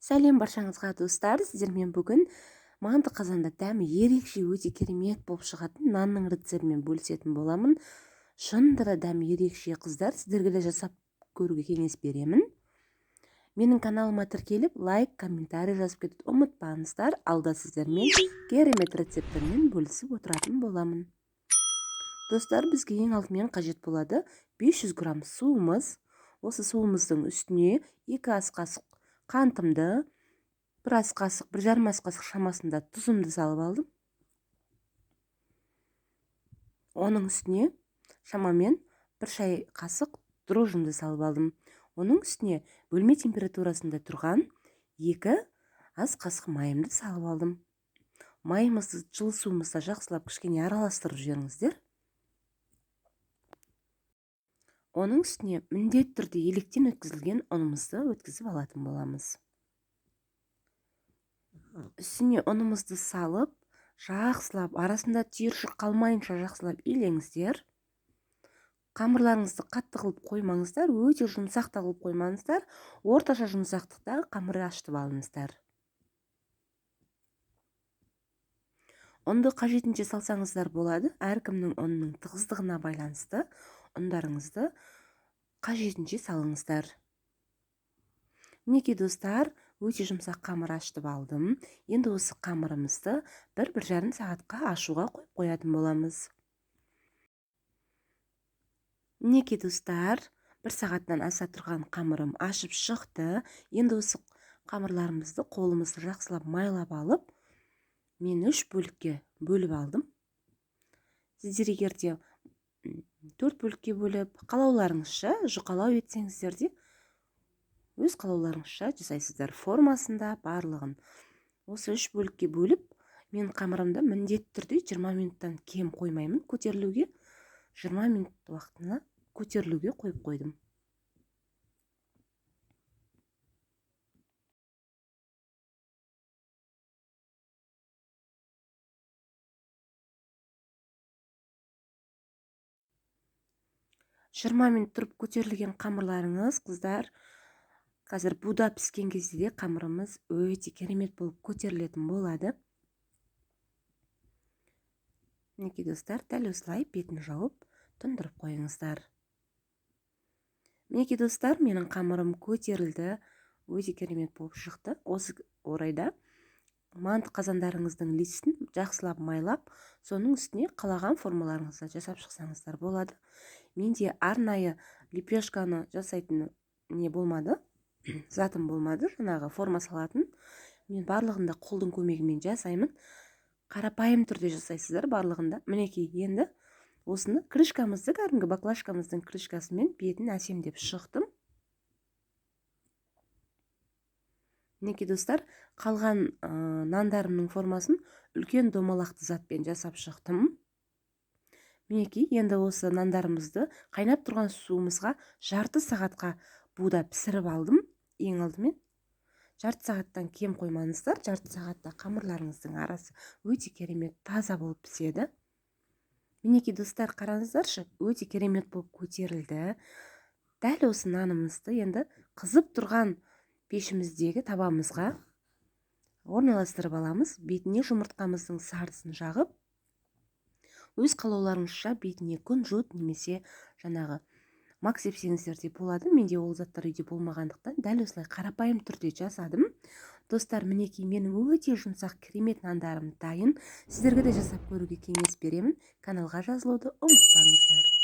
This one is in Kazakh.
Сәлем баршаңызға достар, сіздермен бүгін манты қазанда дәмі ерекше өте керемет болып шығатын нанның рецептімен бөлісетін боламын. Шынында да дәмі ерекше қыздар, сіздерге де жасап көруге кеңес беремін. Менің каналыма тіркеліп, лайк, комментарий жазып кетуді ұмытпаңыздар. Алда сіздермен керемет рецепттермен бөлісіп отыратын боламын. Достар, бізге ең алдымен қажет болады 500 грамм суымыз. Осы суымыздың үстіне 2 ас қасық қантымды, 1 ас қасық, 1,5 ас қасық шамасында тұзымды салып алдым. Оның үстіне шамамен 1 шай қасық дрожжымды салып алдым. Оның үстіне бөлме температурасында тұрған 2 ас қасық майымды салып алдым. Майымызды жылы суымызда жақсылап кішкене араластырып жіберіңіздер. Оның үстіне міндетті түрде електен өткізілген ұнымызды өткізіп алатын боламыз. Үстіне ұнымызды салып, жақсылап арасында түйіршік қалмайынша жақсылап илеңіздер. Қамырларыңызды қатты қылып қоймаңыздар, өте жұмсақ та қылып қоймаңыздар. Орташа жұмсақтықта қамыр ашытып алыңыздар. Ұнды қажетінше салсаңыздар болады. Әркімнің ұнның тығыздығына байланысты ұндарыңызды қажетінше салыңыздар. Мінекей достар, өте жұмсақ қамыр ашытып алдым. Енді осы қамырымызды 1-1,5 сағатқа ашуға қойып қоятын боламыз. Мінекей достар, 1 сағаттан аса тұрған қамырым ашып шықты. Енді осы қамырларымызды қолымызды жақсылап майлап алып, мен 3 бөлікке бөліп алдым. Сіздер егерде 4 бөлікке бөліп, қалауларыңызша жұқалау етсеңіздер де өз қалауларыңызша жасайсыздар. Формасында барлығын осы 3 бөлікке бөліп, мен қамырымды міндетті түрде 20 минуттан кем қоймаймын. Көтерілуге 20 минут уақытына көтерілуге қойып қойдым. Жиырма минут тұрып көтерілген қамырларыңыз, қыздар, қазір буда піскен кезде де қамырымыз өте керемет болып көтерілетін болады. Мінекей достар, дәл осылай бетін жауып тұндырып қойыңыздар. Мінекей достар, менің қамырым көтерілді, өте керемет болып шықты. Осы орайда манты қазандарыңыздың листін жақсылап майлап, соның үстіне қалаған формаларыңызды жасап шықсаңыздар болады. Менде арнайы лепешканы жасайтын не болмады, затым болмады, жаңағы форма салатын. Мен барлығында қолдың көмегімен жасаймын. Қарапайым түрде жасайсыздар барлығында. Мінекей, енді осыны крышкамызды, кәдімгі баклажкамыздың крышкасымен бетін әсемдеп шықтым. Мінекей достар, қалған нандарымның формасын үлкен домалақты затпен жасап шықтым. Мінекей, енді осы нандарымызды қайнап тұрған суымызға жарты сағатқа буда пісіріп алдым. Ең алдымен жарты сағаттан кем қоймаңыздар. Жарты сағатта қамырларыңыздың арасы өте керемет таза болып піседі. Мінекей достар, қараңыздаршы, өте керемет болып көтерілді. Дәл осы нанымызды енді қызып тұрған пешіміздегі табамызға орналастырып аламыз. Бетіне жұмыртқамыздың сарысын жағып, өз қалауларыңызша бетіне күнжіт немесе жаңағы мак сепсеңіздер де болады. Менде ол заттар үйде болмағандықтан дәл осылай қарапайым түрде жасадым. Достар, мінекей, менің өте жұмсақ керемет нандарым дайын. Сіздерге де жасап көруге кеңес беремін. Каналға жазылуды ұмытпаңыздар.